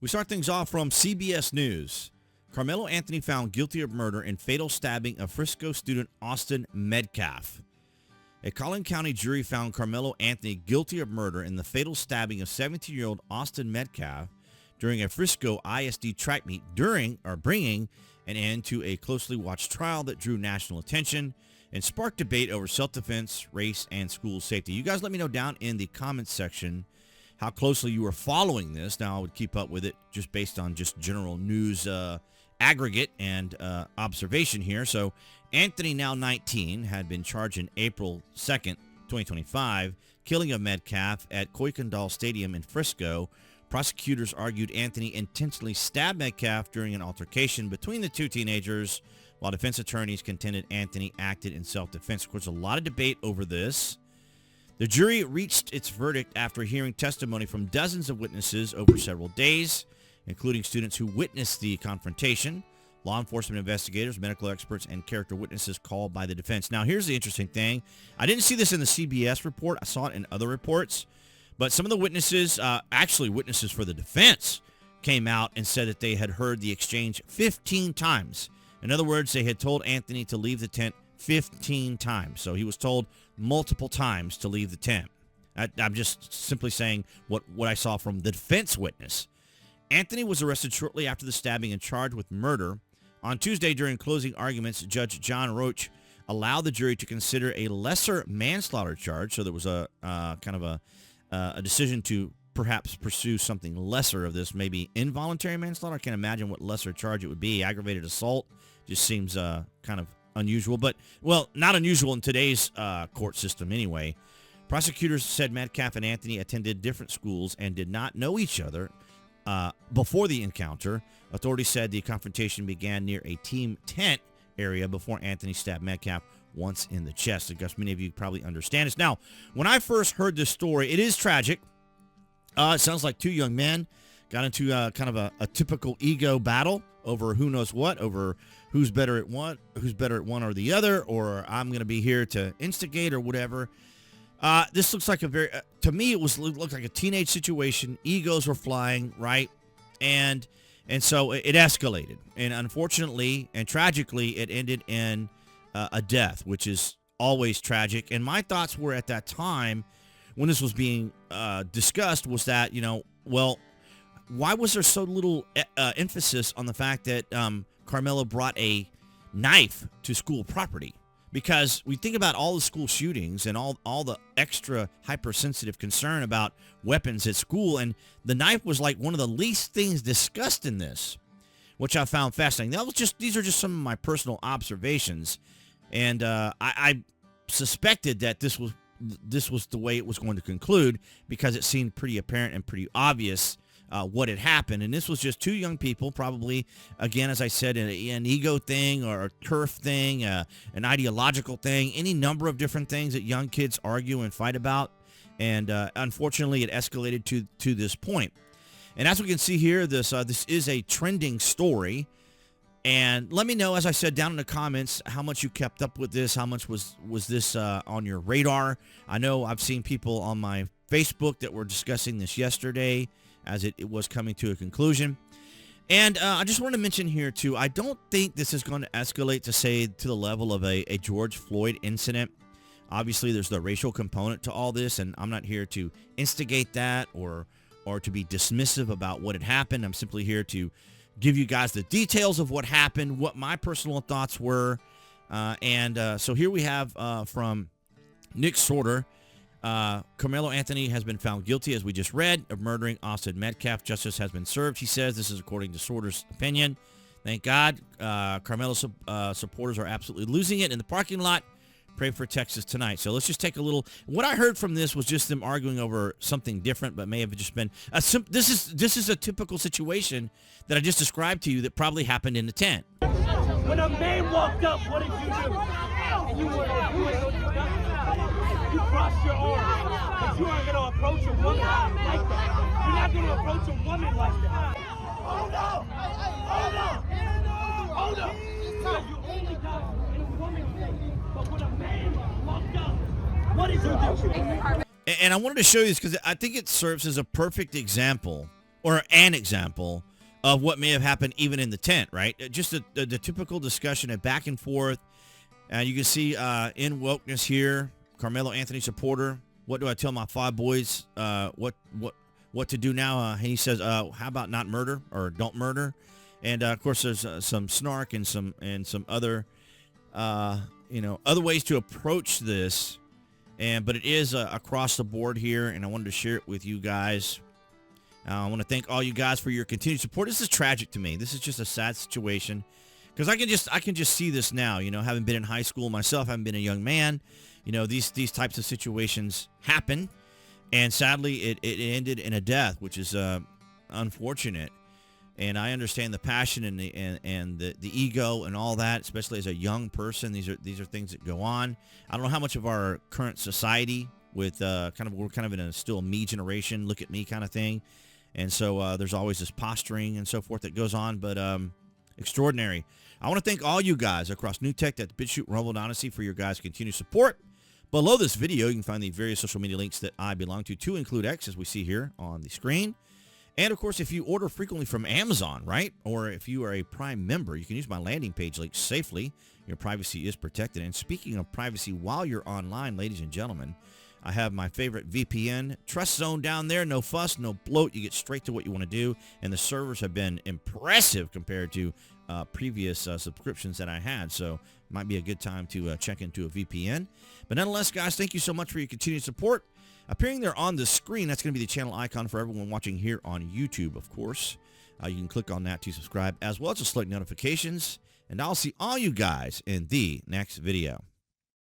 We start things off from CBS News. Karmelo Anthony found guilty of murder in fatal stabbing of Frisco student Austin Metcalf. A Collin County jury found Karmelo Anthony guilty of murder in the fatal stabbing of 17-year-old Austin Metcalf during a Frisco ISD track meet bringing an end to a closely watched trial that drew national attention and sparked debate over self-defense, race, and school safety. You guys let me know down in the comments section how closely you were following this. Now, I would keep up with it just based on just general news aggregate and observation here. So, Anthony, now 19, had been charged in April 2nd, 2025, killing of Metcalf at Kuykendall Stadium in Frisco. Prosecutors argued Anthony intentionally stabbed Metcalf during an altercation between the two teenagers, while defense attorneys contended Anthony acted in self-defense. Of course, a lot of debate over this. The jury reached its verdict after hearing testimony from dozens of witnesses over several days, including students who witnessed the confrontation, law enforcement investigators, medical experts, and character witnesses called by the defense. Now, here's the interesting thing. I didn't see this in the CBS report. I saw it in other reports. But some of the witnesses, actually witnesses for the defense, came out and said that they had heard the exchange 15 times. In other words, they had told Anthony to leave the tent 15 times. So he was told multiple times to leave the tent. I'm just simply saying what I saw from the defense witness. Anthony was arrested shortly after the stabbing and charged with murder. On Tuesday, during closing arguments, Judge John Roach allowed the jury to consider a lesser manslaughter charge. So there was a kind of a decision to perhaps pursue something lesser of this, maybe involuntary manslaughter. I can't imagine what lesser charge it would be. Aggravated assault just seems kind of unusual, but, well, not unusual in today's court system anyway. Prosecutors said Metcalf and Anthony attended different schools and did not know each other before the encounter. Authorities said the confrontation began near a team tent area before Anthony stabbed Metcalf once in the chest. I guess many of you probably understand this. Now, when I first heard this story, it is tragic. It sounds like two young men got into kind of a typical ego battle over who knows what, over who's better at one or the other, or I'm going to be here to instigate or whatever. This looks like a very, to me, it looked like a teenage situation. Egos were flying, right? And so it escalated. And unfortunately and tragically, it ended in a death, which is always tragic. And my thoughts were at that time when this was being discussed was that, well, why was there so little emphasis on the fact that Karmelo brought a knife to school property? Because we think about all the school shootings and all the extra hypersensitive concern about weapons at school, and the knife was like one of the least things discussed in this, which I found fascinating. These are just some of my personal observations, and I suspected that this was the way it was going to conclude because it seemed pretty apparent and pretty obvious what had happened. And this was just two young people, probably, again, as I said, an ego thing or a turf thing, an ideological thing, any number of different things that young kids argue and fight about. And unfortunately, it escalated to this point. And as we can see here, this is a trending story. And let me know, as I said, down in the comments, how much you kept up with this. How much was this on your radar? I know I've seen people on my Facebook that were discussing this yesterday as it was coming to a conclusion. And I just want to mention here, too, I don't think this is going to escalate to the level of a George Floyd incident. Obviously, there's the racial component to all this, and I'm not here to instigate that or to be dismissive about what had happened. I'm simply here to give you guys the details of what happened, what my personal thoughts were. So here we have from Nick Sorter. Karmelo Anthony has been found guilty, as we just read, of murdering Austin Metcalf. Justice has been served, he says. This is according to Sorter's opinion. Thank God. Karmelo supporters are absolutely losing it in the parking lot. Pray for Texas tonight. So let's just take a little. What I heard from this was just them arguing over something different, but may have just been. This is a typical situation that I just described to you that probably happened in the tent. When a man walked up, what did you do? You crossed your arms, but you aren't going to approach a woman like that. You're not going to approach a woman like that. Hold up! Hold up! Hold up! Because you only got in a woman's face, but when a man walked up, what did you do? And I wanted to show you this because I think it serves as a perfect example, or an example of what may have happened even in the tent, right? Just the typical discussion of back and forth. You can see in wokeness here, Karmelo Anthony supporter. What do I tell my five boys? What to do now? He says, how about not murder or don't murder? And of course, there's some snark and some other other ways to approach this. But it is across the board here, and I wanted to share it with you guys. I want to thank all you guys for your continued support. This is tragic to me. This is just a sad situation because I can just see this now. Having been in high school myself, having been a young man, these types of situations happen, and sadly, it ended in a death, which is unfortunate. And I understand the passion and the ego and all that, especially as a young person. These are things that go on. I don't know how much of our current society with we're kind of in a still me generation, look at me kind of thing. And so there's always this posturing and so forth that goes on, but extraordinary. I want to thank all you guys across New Tech, that BitChute, Rumble, and Odyssey for your guys' continued support. Below this video, you can find the various social media links that I belong to include X, as we see here on the screen. And, of course, if you order frequently from Amazon, right, or if you are a Prime member, you can use my landing page link safely. Your privacy is protected. And speaking of privacy, while you're online, ladies and gentlemen, I have my favorite VPN, TrustZone, down there. No fuss, no bloat. You get straight to what you want to do. And the servers have been impressive compared to previous subscriptions that I had. So it might be a good time to check into a VPN. But nonetheless, guys, thank you so much for your continued support. Appearing there on the screen, that's going to be the channel icon for everyone watching here on YouTube, of course. You can click on that to subscribe, as well as to select notifications. And I'll see all you guys in the next video.